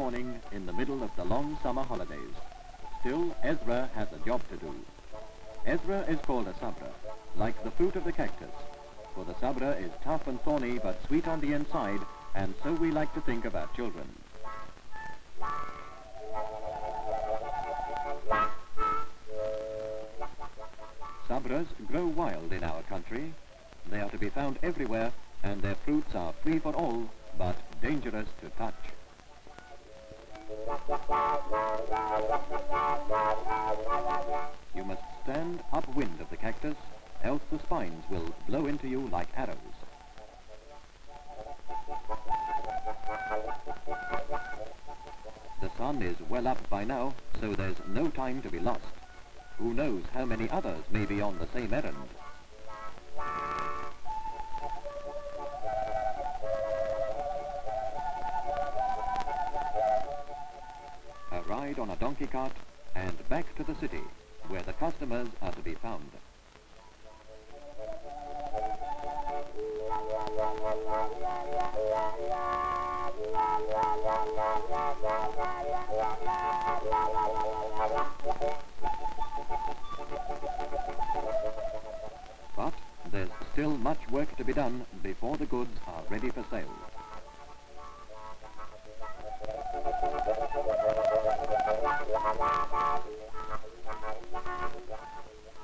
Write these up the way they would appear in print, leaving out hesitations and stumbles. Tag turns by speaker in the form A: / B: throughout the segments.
A: morning in the middle of the long summer holidays. Still, Ezra has a job to do. Ezra is called a sabra, like the fruit of the cactus, for the sabra is tough and thorny but sweet on the inside, and so we like to think of our children. Sabras grow wild in our country. They are to be found everywhere, and their fruits are free for all, but dangerous to touch. You must stand upwind of the cactus, else the spines will blow into you like arrows. The sun is well up by now, so there's no time to be lost. Who knows how many others may be on the same errand? A ride on a donkey cart and back to the city, where the customers are to be found. But there's still much work to be done before the goods are ready for sale.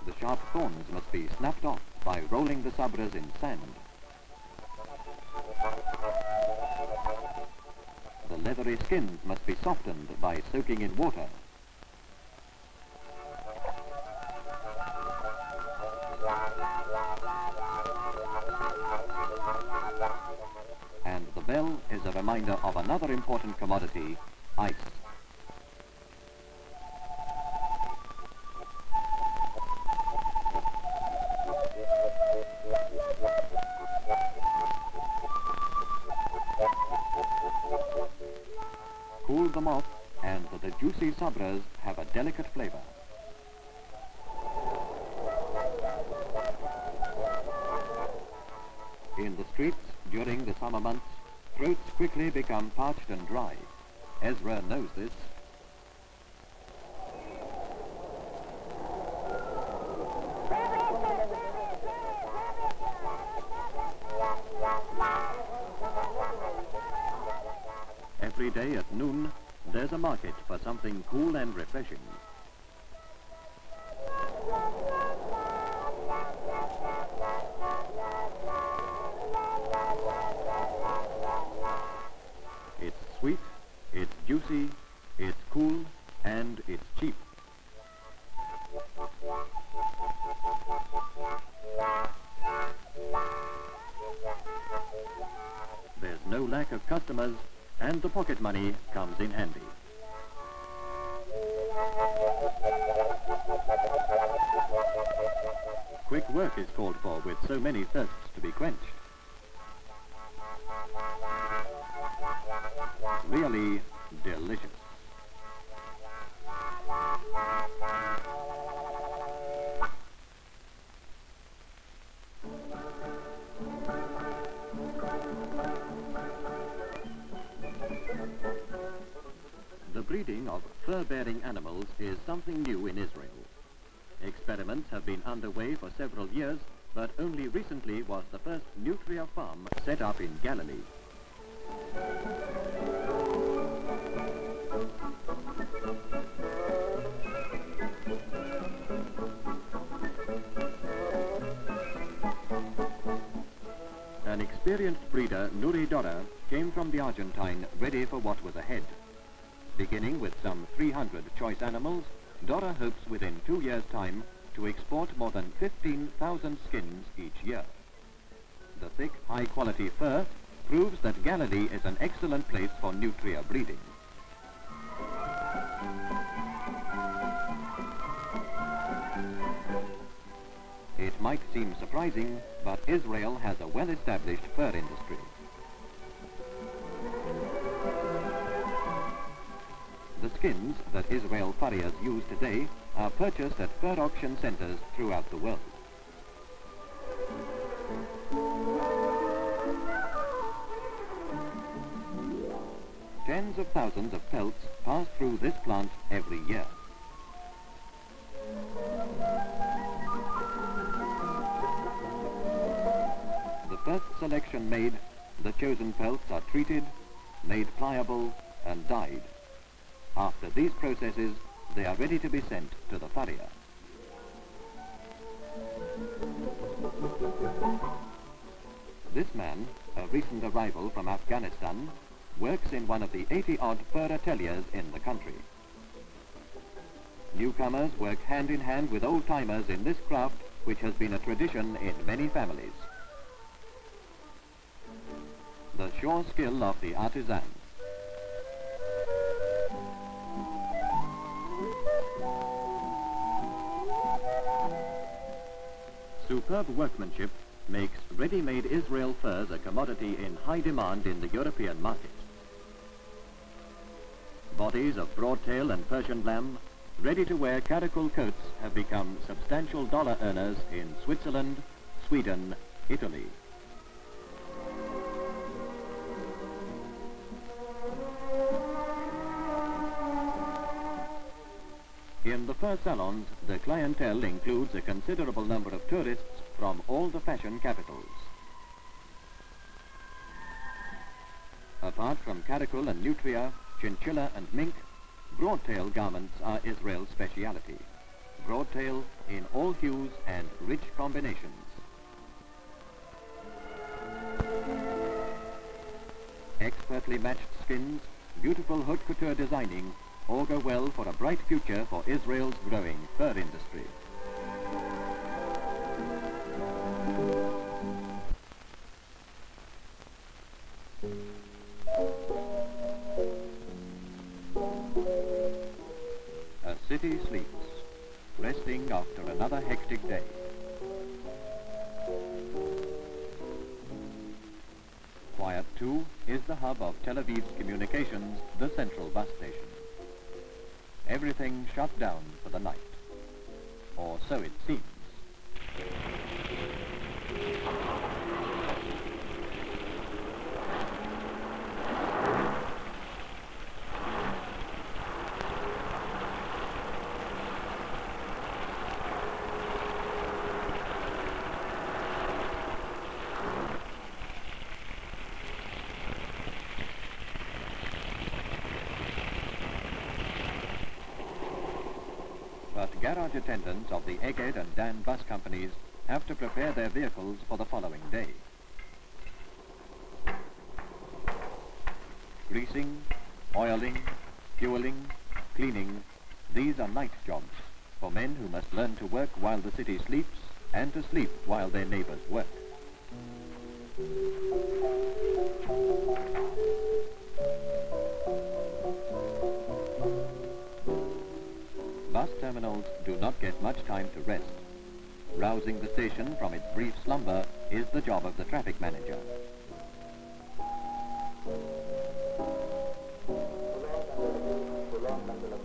A: The sharp thorns must be snapped off by rolling the sabras in sand. The leathery skins must be softened by soaking in water. And the bell is a reminder of another important commodity, ice. Cool them off, and the juicy sabras have a delicate flavor. In the streets, during the summer months, throats quickly become parched and dry. Ezra knows this. Every day at noon, there's a market for something cool and refreshing. It's sweet, it's juicy, it's cool, and it's cheap. There's no lack of customers, and the pocket money comes in handy. Quick work is called for with so many thirsts to be quenched. Really delicious. The breeding of fur-bearing animals is something new in Israel. Experiments have been underway for several years, but only recently was the first Nutria farm set up in Galilee. An experienced breeder, Nurei, came from the Argentine ready for what was ahead. Beginning with some 300 choice animals, Dora hopes within 2 years' time to export more than 15,000 skins each year. The thick, high-quality fur proves that Galilee is an excellent place for nutria breeding. It might seem surprising, but Israel has a well-established fur industry. The skins that Israel furriers use today are purchased at fur auction centers throughout the world. Tens of thousands of pelts pass through this plant every year. The first selection made, the chosen pelts are treated, made pliable and dyed. After these processes, they are ready to be sent to the furrier. This man, a recent arrival from Afghanistan, works in one of the 80-odd fur ateliers in the country. Newcomers work hand in hand with old-timers in this craft, which has been a tradition in many families. The sure skill of the artisan. Superb workmanship makes ready-made Israel furs a commodity in high demand in the European market. Bodies of broadtail and Persian lamb, ready-to-wear caracul coats have become substantial dollar earners in Switzerland, Sweden, Italy. In the fur salons, the clientele includes a considerable number of tourists from all the fashion capitals. Apart from caracul and nutria, chinchilla and mink, broadtail garments are Israel's speciality. Broadtail in all hues and rich combinations. Expertly matched skins, beautiful haute couture designing augur well for a bright future for Israel's growing fur industry. A city sleeps, resting after another hectic day. Quiet too is the hub of Tel Aviv's communications, the central bus station. Everything shut down for the night. Or so it seems. But garage attendants of the Egged and Dan bus companies have to prepare their vehicles for the following day. Greasing, oiling, fueling, cleaning, these are night jobs for men who must learn to work while the city sleeps and to sleep while their neighbors work. Bus terminals do not get much time to rest. Rousing the station from its brief slumber is the job of the traffic manager.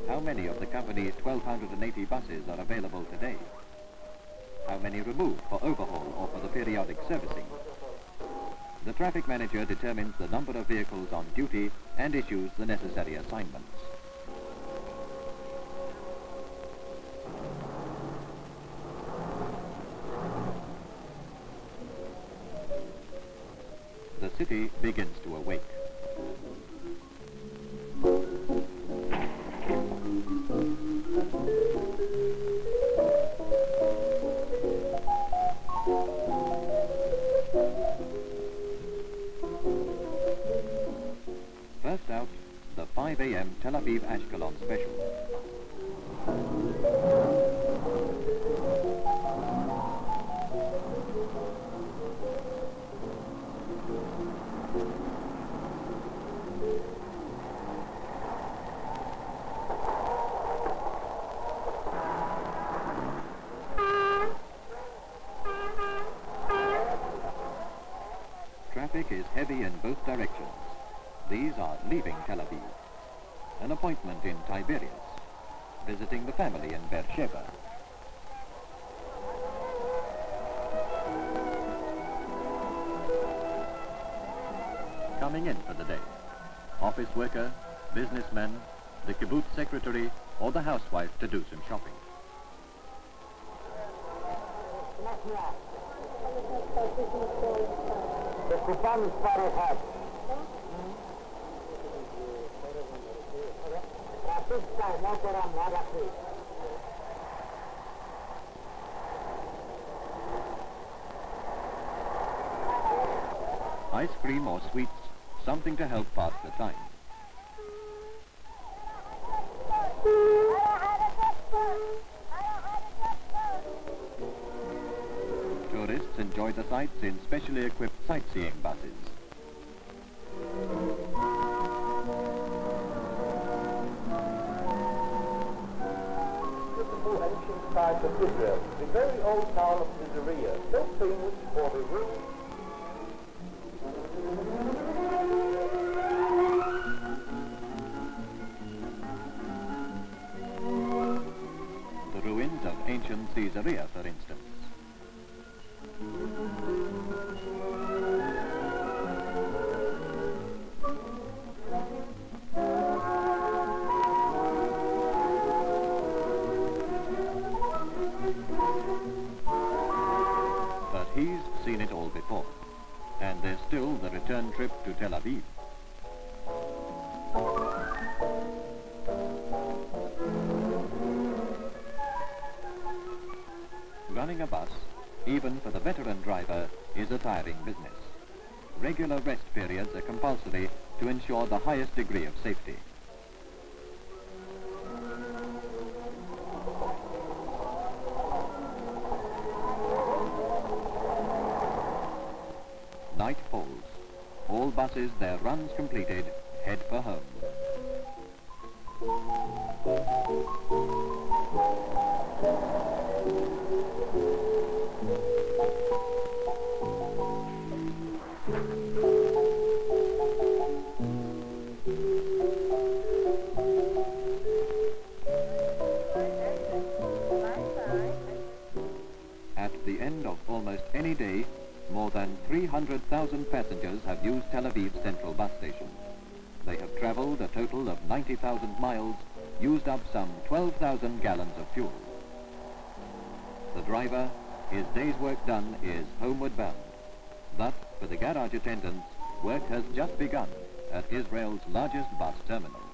A: How many of the company's 1,280 buses are available today? How many removed for overhaul or for the periodic servicing? The traffic manager determines the number of vehicles on duty and issues the necessary assignments. The city begins to awake. First out, the 5 a.m. Tel Aviv Ashkelon special. Traffic is heavy in both directions. These are leaving Tel Aviv. An appointment in Tiberias. Visiting the family in Beersheba. Coming in for the day. Office worker, businessmen, the kibbutz secretary, or the housewife to do some shopping. Ice cream or sweets, something to help pass the time. Tourists enjoy the sights in specially equipped sightseeing buses.
B: Beautiful ancient site of Israel, the very old town of Newtria, so famous for the ruins.
A: The ruins of ancient Caesarea, for instance. But he's seen it all before. And there's still the return trip to Tel Aviv. Running a bus, even for the veteran driver, is a tiring business. Regular rest periods are compulsory to ensure the highest degree of safety. Night falls. All buses, their runs completed, head for home. At the end of almost any day, more than 300,000 passengers have used Tel Aviv's central bus station. They have traveled a total of 90,000 miles, used up some 12,000 gallons of fuel. The driver, his day's work done, is homeward bound. But for the garage attendants, work has just begun at Israel's largest bus terminal.